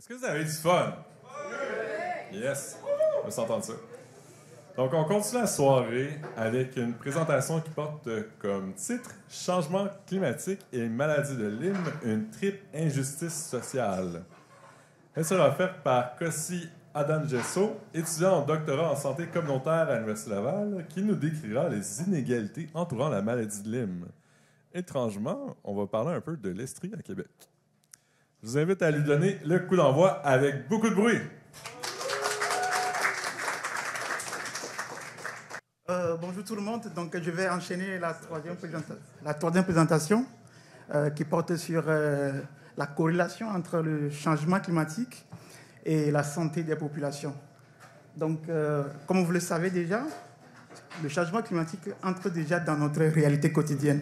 Est-ce que vous avez du fun? Yes! On va s'entendre ça. Donc, on continue la soirée avec une présentation qui porte comme titre « Changement climatique et maladie de Lyme, une triple injustice sociale ». Elle sera faite par Kossi Adam-Gesso, étudiant en doctorat en santé communautaire à l'Université Laval, qui nous décrira les inégalités entourant la maladie de Lyme. Étrangement, on va parler un peu de l'Estrie à Québec. Je vous invite à lui donner le coup d'envoi avec beaucoup de bruit. Bonjour tout le monde. Donc, je vais enchaîner la troisième présentation qui porte sur la corrélation entre le changement climatique et la santé des populations. Donc, comme vous le savez déjà, le changement climatique entre déjà dans notre réalité quotidienne.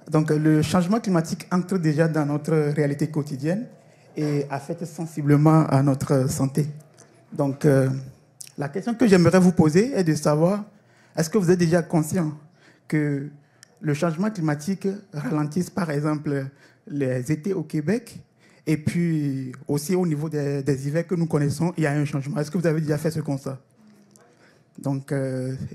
Donc, le changement climatique entre déjà dans notre réalité quotidienne et affecte sensiblement à notre santé. Donc, la question que j'aimerais vous poser est de savoir, est-ce que vous êtes déjà conscient que le changement climatique ralentisse, par exemple, les étés au Québec et puis aussi au niveau des hivers que nous connaissons, il y a un changement. Est-ce que vous avez déjà fait ce constat? Donc,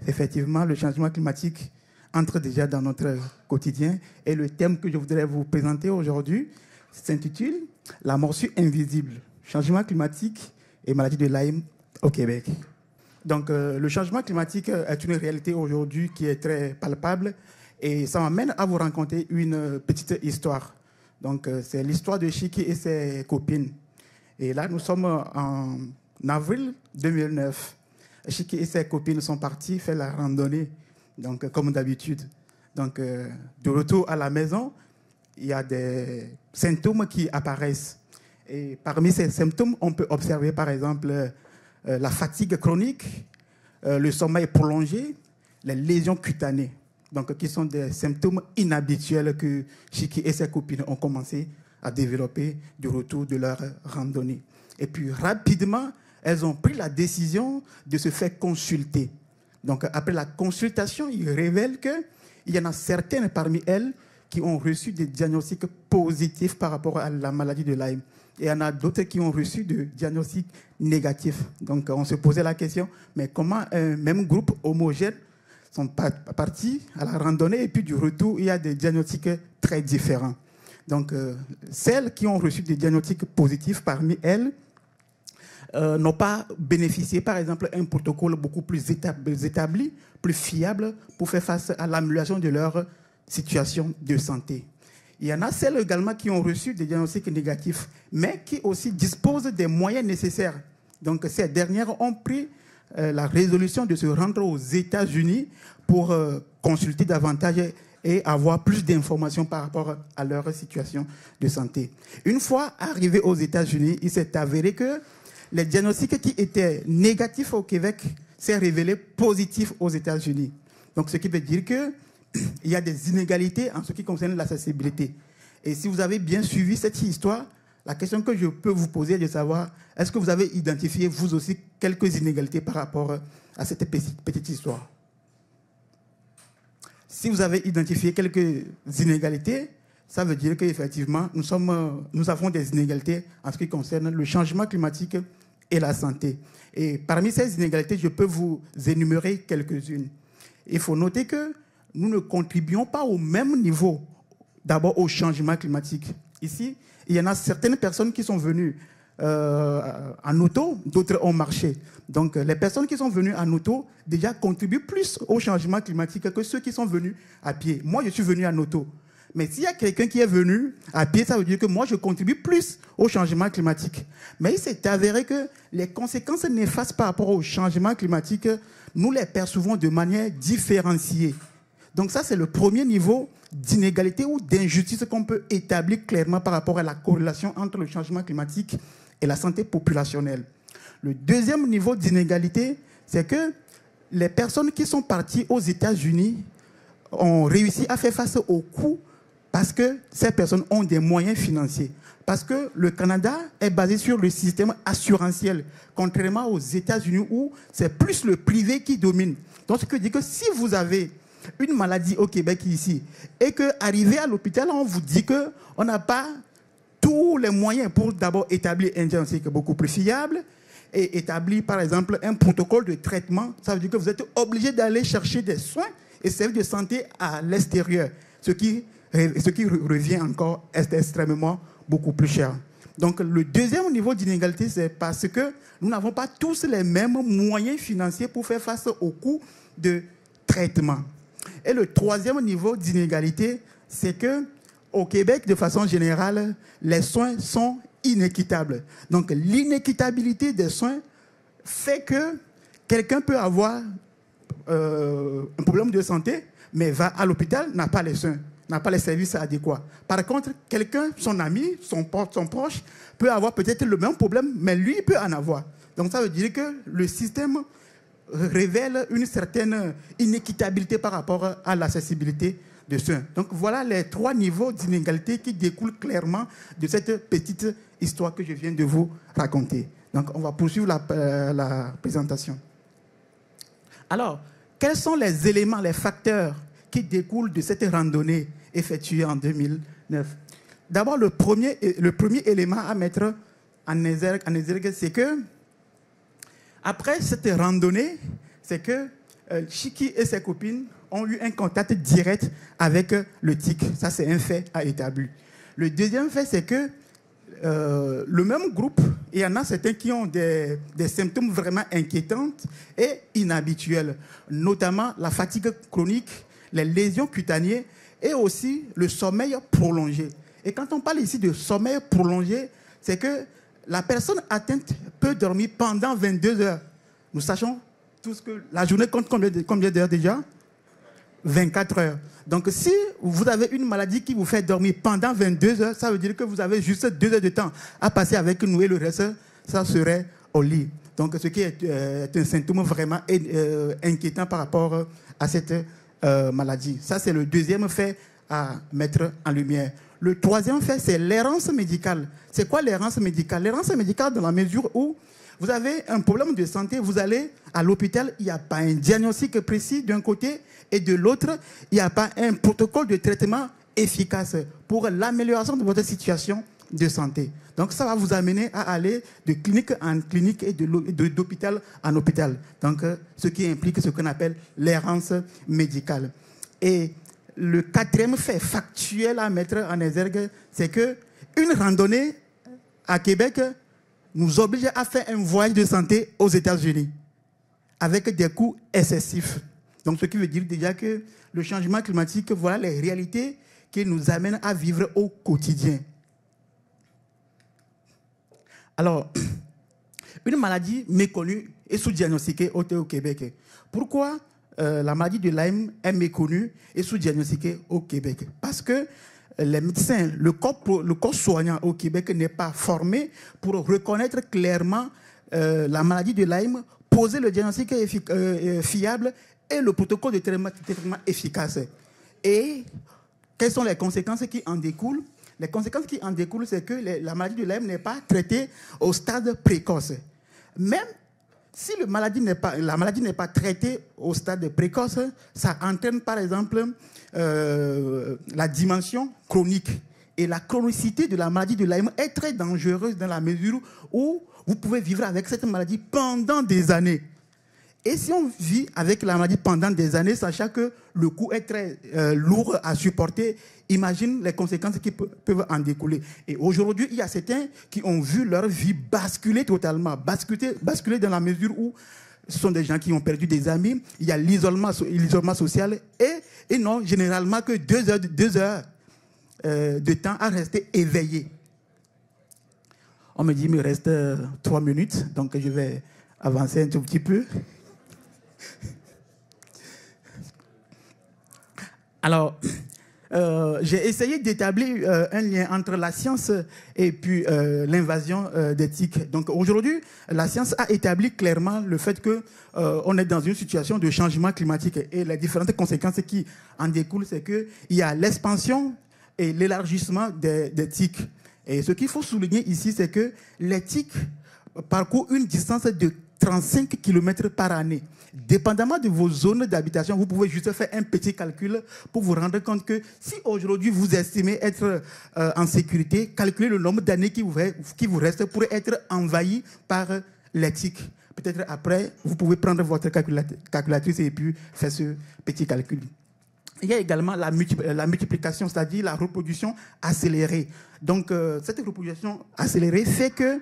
effectivement, le changement climatique entre déjà dans notre quotidien. Et le thème que je voudrais vous présenter aujourd'hui s'intitule « La morsure invisible, changement climatique et maladie de Lyme au Québec ». Donc, le changement climatique est une réalité aujourd'hui qui est très palpable et ça m'amène à vous raconter une petite histoire. Donc, c'est l'histoire de Chiki et ses copines. Et là, nous sommes en avril 2009. Chiki et ses copines sont partis faire la randonnée, donc, comme d'habitude. Donc, de retour à la maison, il y a des symptômes qui apparaissent. Et parmi ces symptômes, on peut observer, par exemple, la fatigue chronique, le sommeil prolongé, les lésions cutanées, donc qui sont des symptômes inhabituels que Chiki et ses copines ont commencé à développer du retour de leur randonnée. Et puis rapidement, elles ont pris la décision de se faire consulter. Donc après la consultation, ils révèlent qu'il y en a certaines parmi elles qui ont reçu des diagnostics positifs par rapport à la maladie de Lyme. Et il y en a d'autres qui ont reçu des diagnostics négatifs. Donc, on se posait la question, mais comment un même groupe homogène sont partis à la randonnée et puis du retour, il y a des diagnostics très différents. Donc, celles qui ont reçu des diagnostics positifs parmi elles n'ont pas bénéficié, par exemple, d'un protocole beaucoup plus établi, plus fiable pour faire face à l'amélioration de leur situation de santé. Il y en a celles également qui ont reçu des diagnostics négatifs, mais qui aussi disposent des moyens nécessaires. Donc, ces dernières ont pris la résolution de se rendre aux États-Unis pour consulter davantage et avoir plus d'informations par rapport à leur situation de santé. Une fois arrivés aux États-Unis, il s'est avéré que les diagnostics qui étaient négatifs au Québec s'est révélé positifs aux États-Unis. Donc, ce qui veut dire que il y a des inégalités en ce qui concerne l'accessibilité. Et si vous avez bien suivi cette histoire, la question que je peux vous poser est de savoir, est-ce que vous avez identifié, vous aussi, quelques inégalités par rapport à cette petite histoire? Si vous avez identifié quelques inégalités, ça veut dire qu'effectivement, nous avons des inégalités en ce qui concerne le changement climatique et la santé. Et parmi ces inégalités, je peux vous énumérer quelques-unes. Il faut noter que nous ne contribuons pas au même niveau, d'abord au changement climatique. Ici, il y en a certaines personnes qui sont venues en auto, d'autres ont marché. Donc, les personnes qui sont venues en auto, déjà, contribuent plus au changement climatique que ceux qui sont venus à pied. Moi, je suis venu en auto. Mais s'il y a quelqu'un qui est venu à pied, ça veut dire que moi, je contribue plus au changement climatique. Mais il s'est avéré que les conséquences néfastes par rapport au changement climatique, nous les percevons de manière différenciée. Donc ça, c'est le premier niveau d'inégalité ou d'injustice qu'on peut établir clairement par rapport à la corrélation entre le changement climatique et la santé populationnelle. Le deuxième niveau d'inégalité, c'est que les personnes qui sont parties aux États-Unis ont réussi à faire face aux coûts parce que ces personnes ont des moyens financiers. Parce que le Canada est basé sur le système assurantiel, contrairement aux États-Unis où c'est plus le privé qui domine. Donc, ce que je dis que si vous avez une maladie au Québec ici et qu'arrivé à l'hôpital, on vous dit qu'on n'a pas tous les moyens pour d'abord établir un diagnostic beaucoup plus fiable et établir, par exemple, un protocole de traitement. Ça veut dire que vous êtes obligé d'aller chercher des soins et services de santé à l'extérieur, ce qui revient encore extrêmement beaucoup plus cher. Donc, le deuxième niveau d'inégalité, c'est parce que nous n'avons pas tous les mêmes moyens financiers pour faire face aux coûts de traitement. Et le troisième niveau d'inégalité, c'est que au Québec, de façon générale, les soins sont inéquitables. Donc, l'inéquitabilité des soins fait que quelqu'un peut avoir un problème de santé, mais va à l'hôpital, n'a pas les soins, n'a pas les services adéquats. Par contre, quelqu'un, son ami, son proche, peut avoir peut-être le même problème, mais lui peut en avoir. Donc, ça veut dire que le système révèle une certaine inéquitabilité par rapport à l'accessibilité de soins. Donc, voilà les trois niveaux d'inégalité qui découlent clairement de cette petite histoire que je viens de vous raconter. Donc, on va poursuivre la présentation. Alors, quels sont les éléments, les facteurs qui découlent de cette randonnée effectuée en 2009? D'abord, le premier élément à mettre en exergue, c'est que, après cette randonnée, c'est que Chiki et ses copines ont eu un contact direct avec le tic. Ça, c'est un fait à établir. Le deuxième fait, c'est que le même groupe, il y en a certains qui ont des symptômes vraiment inquiétants et inhabituels, notamment la fatigue chronique, les lésions cutanées et aussi le sommeil prolongé. Et quand on parle ici de sommeil prolongé, c'est que la personne atteinte peut dormir pendant 22 heures. Nous sachons tous que la journée compte combien d'heures déjà? 24 heures. Donc, si vous avez une maladie qui vous fait dormir pendant 22 heures, ça veut dire que vous avez juste 2 heures de temps à passer avec nous et le reste, ça serait au lit. Donc, ce qui est un symptôme vraiment inquiétant par rapport à cette maladie. Ça, c'est le deuxième fait à mettre en lumière. Le troisième fait, c'est l'errance médicale. C'est quoi l'errance médicale? L'errance médicale dans la mesure où vous avez un problème de santé, vous allez à l'hôpital, il n'y a pas un diagnostic précis d'un côté et de l'autre, il n'y a pas un protocole de traitement efficace pour l'amélioration de votre situation de santé. Donc ça va vous amener à aller de clinique en clinique et d'hôpital en hôpital. Donc ce qui implique ce qu'on appelle l'errance médicale. Et le quatrième fait factuel à mettre en exergue, c'est que une randonnée à Québec nous oblige à faire un voyage de santé aux États-Unis avec des coûts excessifs. Donc, ce qui veut dire déjà que le changement climatique, voilà les réalités qui nous amènent à vivre au quotidien. Alors, une maladie méconnue et sous-diagnostiquée au Québec. Pourquoi la maladie de Lyme est méconnue et sous-diagnostiquée au Québec? Parce que les médecins, le corps soignant au Québec n'est pas formé pour reconnaître clairement la maladie de Lyme, poser le diagnostic fiable et le protocole de traitement efficace. Et quelles sont les conséquences qui en découlent? Les conséquences qui en découlent, c'est que la maladie de Lyme n'est pas traitée au stade précoce. Même si la maladie n'est pas traitée au stade précoce, ça entraîne par exemple la dimension chronique. Et la chronicité de la maladie de Lyme est très dangereuse dans la mesure où vous pouvez vivre avec cette maladie pendant des années. Et si on vit avec la maladie pendant des années, sachant que le coût est très lourd à supporter, imagine les conséquences qui peuvent en découler. Et aujourd'hui, il y a certains qui ont vu leur vie basculer totalement, basculer dans la mesure où ce sont des gens qui ont perdu des amis, il y a l'isolement social et non généralement que 2 heures de temps à rester éveillé. On me dit qu'il me reste 3 minutes, donc je vais avancer un tout petit peu. Alors, j'ai essayé d'établir un lien entre la science et puis l'invasion d'éthique. Donc aujourd'hui, la science a établi clairement le fait que on est dans une situation de changement climatique et les différentes conséquences qui en découlent, c'est qu'il y a l'expansion et l'élargissement des tiques. Et ce qu'il faut souligner ici, c'est que les tiques parcourent une distance de 35 km par année. Dépendamment de vos zones d'habitation, vous pouvez juste faire un petit calcul pour vous rendre compte que si aujourd'hui vous estimez être en sécurité, calculez le nombre d'années qui vous reste pour être envahi par les tiques. Peut-être après, vous pouvez prendre votre calculatrice et puis faire ce petit calcul. Il y a également la multiplication, c'est-à-dire la reproduction accélérée. Donc, cette reproduction accélérée fait que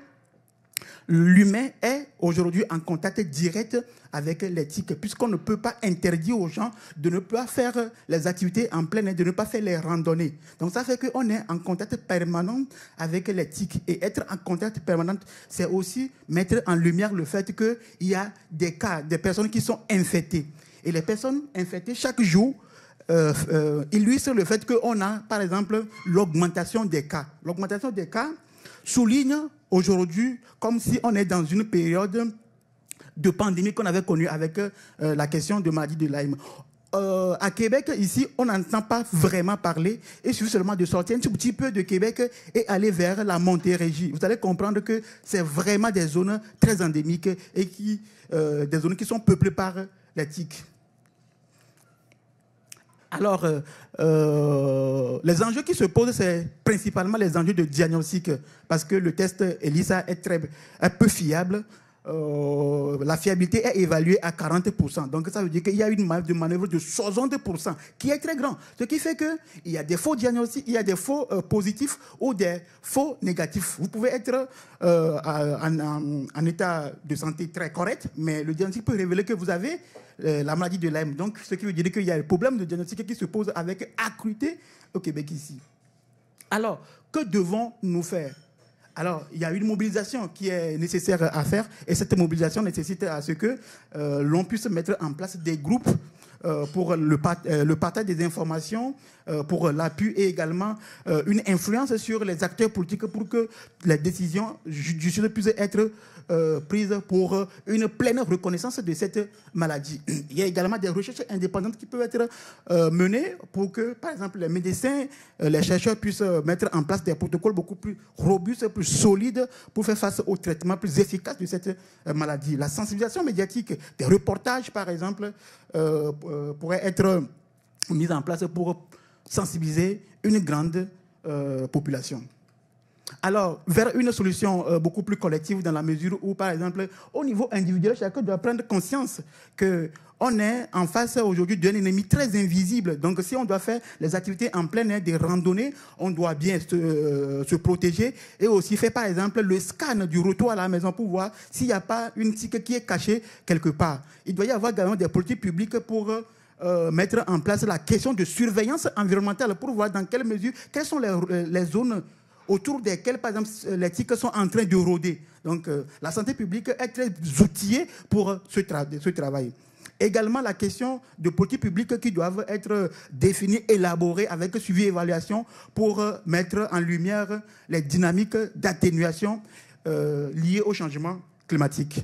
l'humain est aujourd'hui en contact direct avec les tiques, puisqu'on ne peut pas interdire aux gens de ne pas faire les activités en plein air, de ne pas faire les randonnées. Donc ça fait qu'on est en contact permanent avec les tiques. Et être en contact permanent, c'est aussi mettre en lumière le fait qu'il y a des cas, des personnes qui sont infectées. Et les personnes infectées, chaque jour, illustre le fait qu'on a, par exemple, l'augmentation des cas. L'augmentation des cas souligne aujourd'hui comme si on est dans une période de pandémie qu'on avait connue avec la question de maladie de Lyme. À Québec, ici, on n'entend pas vraiment parler. Il suffit seulement de sortir un tout petit peu de Québec et aller vers la Montérégie. Vous allez comprendre que c'est vraiment des zones très endémiques et des zones qui sont peuplées par les tiques. Alors, les enjeux qui se posent, c'est principalement les enjeux de diagnostic, parce que le test ELISA est peu fiable. La fiabilité est évaluée à 40%. Donc, ça veut dire qu'il y a une marge de manœuvre de 60%, qui est très grand. Ce qui fait qu'il y a des faux diagnostics, il y a des faux positifs ou des faux négatifs. Vous pouvez être en état de santé très correct, mais le diagnostic peut révéler que vous avez la maladie de Lyme. Donc, ce qui veut dire qu'il y a un problème de diagnostic qui se pose avec acuité au Québec ici. Alors, que devons-nous faire ? Alors, il y a une mobilisation qui est nécessaire à faire, et cette mobilisation nécessite à ce que l'on puisse mettre en place des groupes pour le partage des informations, pour l'appui et également une influence sur les acteurs politiques pour que les décisions judiciaires puissent être prises pour une pleine reconnaissance de cette maladie. Il y a également des recherches indépendantes qui peuvent être menées pour que, par exemple, les médecins, les chercheurs puissent mettre en place des protocoles beaucoup plus robustes, plus solides pour faire face au traitement plus efficace de cette maladie. La sensibilisation médiatique, des reportages, par exemple, pourraient être mis en place pour sensibiliser une grande population. Alors, vers une solution beaucoup plus collective dans la mesure où, par exemple, au niveau individuel, chacun doit prendre conscience qu'on est en face aujourd'hui d'un ennemi très invisible. Donc, si on doit faire les activités en plein air, des randonnées, on doit bien se protéger et aussi faire, par exemple, le scan du retour à la maison pour voir s'il n'y a pas une tique qui est cachée quelque part. Il doit y avoir également des politiques publiques pour mettre en place la question de surveillance environnementale pour voir dans quelle mesure, quelles sont les zones autour desquelles, par exemple, les tiques sont en train de rôder. Donc, la santé publique est très outillée pour ce travail. Également, la question de politiques publiques qui doivent être définies, élaborées avec suivi et évaluation pour mettre en lumière les dynamiques d'atténuation liées au changement climatique.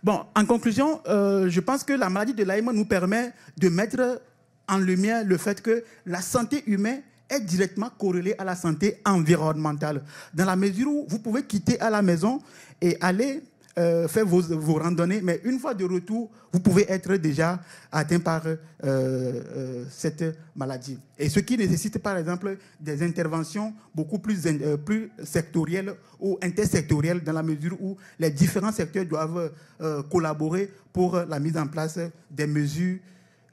Bon, en conclusion, je pense que la maladie de Lyme nous permet de mettre en lumière le fait que la santé humaine est directement corrélée à la santé environnementale. Dans la mesure où vous pouvez quitter à la maison et aller faire vos randonnées, mais une fois de retour, vous pouvez être déjà atteint par cette maladie. Et ce qui nécessite, par exemple, des interventions beaucoup plus sectorielles ou intersectorielles, dans la mesure où les différents secteurs doivent collaborer pour la mise en place des mesures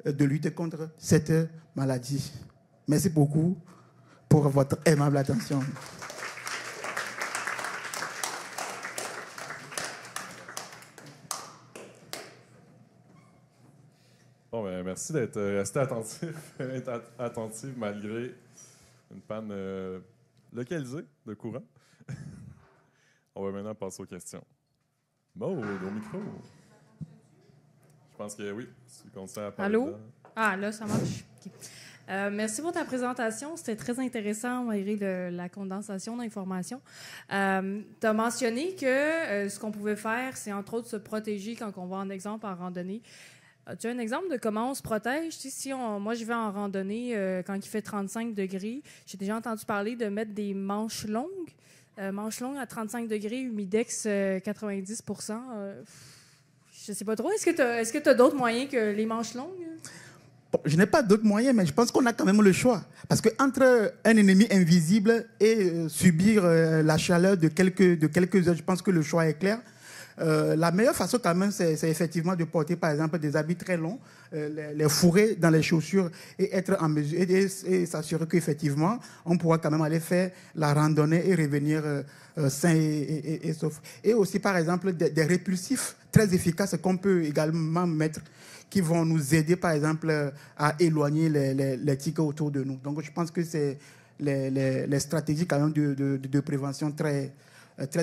de lutte contre cette maladie. Merci beaucoup pour votre aimable attention. Bon, ben, merci d'être resté attentif malgré une panne localisée de courant. On va maintenant passer aux questions. Maud, au micro. Je pense que oui. Tu continues à parler. Allô? Ah, là, ça marche. Okay. Merci pour ta présentation. C'était très intéressant malgré la condensation d'informations. Tu as mentionné que ce qu'on pouvait faire, c'est entre autres se protéger quand on va en exemple en randonnée. Tu as un exemple de comment on se protège? Tu sais, moi, je vais en randonnée quand il fait 35 degrés. J'ai déjà entendu parler de mettre des manches longues Manches longues à 35 degrés, humidex 90 je ne sais pas trop. Est-ce que tu as d'autres moyens que les manches longues? Bon, je n'ai pas d'autres moyens, mais je pense qu'on a quand même le choix. Parce qu'entre un ennemi invisible et subir la chaleur de quelques heures, je pense que le choix est clair. La meilleure façon quand même, c'est effectivement de porter par exemple des habits très longs, les fourrer dans les chaussures et être en mesure et s'assurer qu'effectivement on pourra quand même aller faire la randonnée et revenir sain et sauf. Et aussi par exemple des répulsifs très efficaces qu'on peut également mettre, qui vont nous aider par exemple à éloigner les tiques autour de nous. Donc je pense que c'est les stratégies quand même de prévention très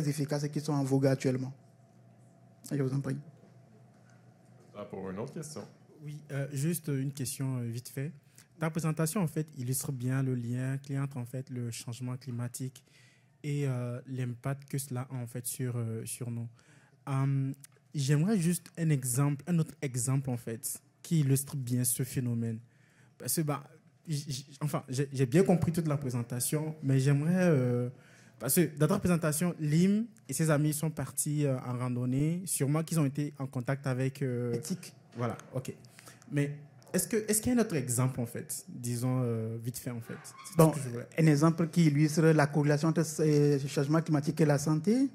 efficaces qui sont en vogue actuellement. Je vous en prie. Pour une autre question. Oui, juste une question vite fait. Ta présentation, en fait, illustre bien le lien qu'il y a entre en fait, le changement climatique et l'impact que cela a en fait, sur nous. J'aimerais juste un autre exemple, en fait, qui illustre bien ce phénomène. Parce que, j'ai bien compris toute la présentation, mais j'aimerais... parce que dans ta présentation, Lim et ses amis sont partis en randonnée. Sûrement qu'ils ont été en contact avec... Éthique. Voilà, ok. Mais est-ce qu'il y a un autre exemple, en fait, disons vite fait, en fait? Bon, un exemple qui illustre la corrélation entre le changement climatique et la santé.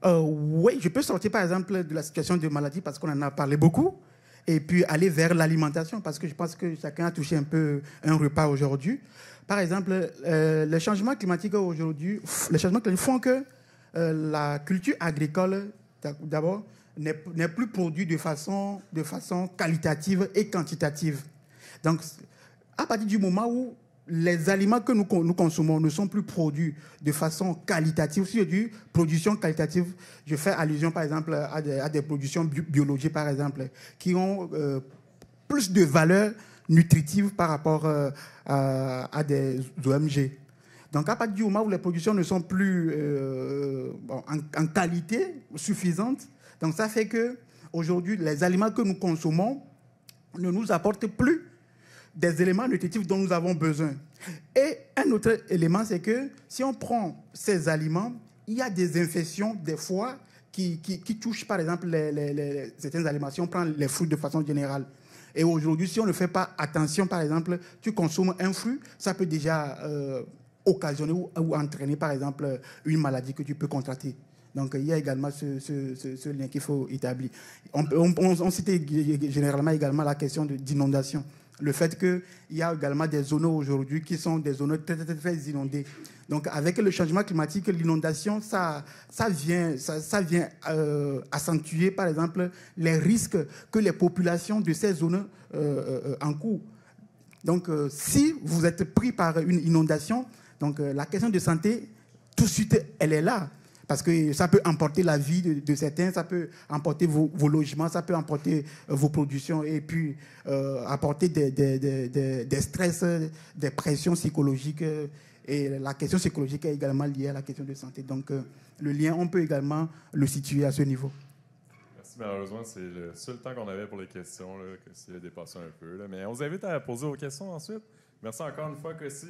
Oui, je peux sortir, par exemple, de la situation de maladie parce qu'on en a parlé beaucoup. Et puis aller vers l'alimentation parce que je pense que chacun a touché un peu un repas aujourd'hui. Par exemple, les changements climatiques aujourd'hui, font que la culture agricole, d'abord, n'est plus produite de façon qualitative et quantitative. Donc, à partir du moment où les aliments que nous consommons ne sont plus produits de façon qualitative, si je dis production qualitative, je fais allusion par exemple à des productions biologiques, par exemple, qui ont plus de valeur nutritive par rapport à des OMG. Donc, à partir du moment où les productions ne sont plus en qualité suffisante, donc ça fait que aujourd'hui, les aliments que nous consommons ne nous apportent plus des éléments nutritifs dont nous avons besoin. Et un autre élément, c'est que si on prend ces aliments, il y a des infections, des fois, qui touchent, par exemple, certains aliments. Si on prend les fruits de façon générale. Et aujourd'hui, si on ne fait pas attention, par exemple, tu consommes un fruit, ça peut déjà occasionner ou entraîner, par exemple, une maladie que tu peux contracter. Donc, il y a également ce lien qu'il faut établir. On citait généralement également la question d'inondation. Le fait qu'il y a également des zones aujourd'hui qui sont des zones très, très, très inondées. Donc, avec le changement climatique, l'inondation, ça vient accentuer, par exemple, les risques que les populations de ces zones encourent. Donc, si vous êtes pris par une inondation, donc la question de santé, tout de suite, elle est là. Parce que ça peut emporter la vie de certains, ça peut emporter vos logements, ça peut emporter vos productions et puis apporter des stress, des pressions psychologiques. Et la question psychologique est également liée à la question de santé. Donc, le lien, on peut également le situer à ce niveau. Merci. Malheureusement, c'est le seul temps qu'on avait pour les questions, là, que c'est dépassé un peu. Là. Mais on vous invite à poser vos questions ensuite. Merci encore une fois, Cossi.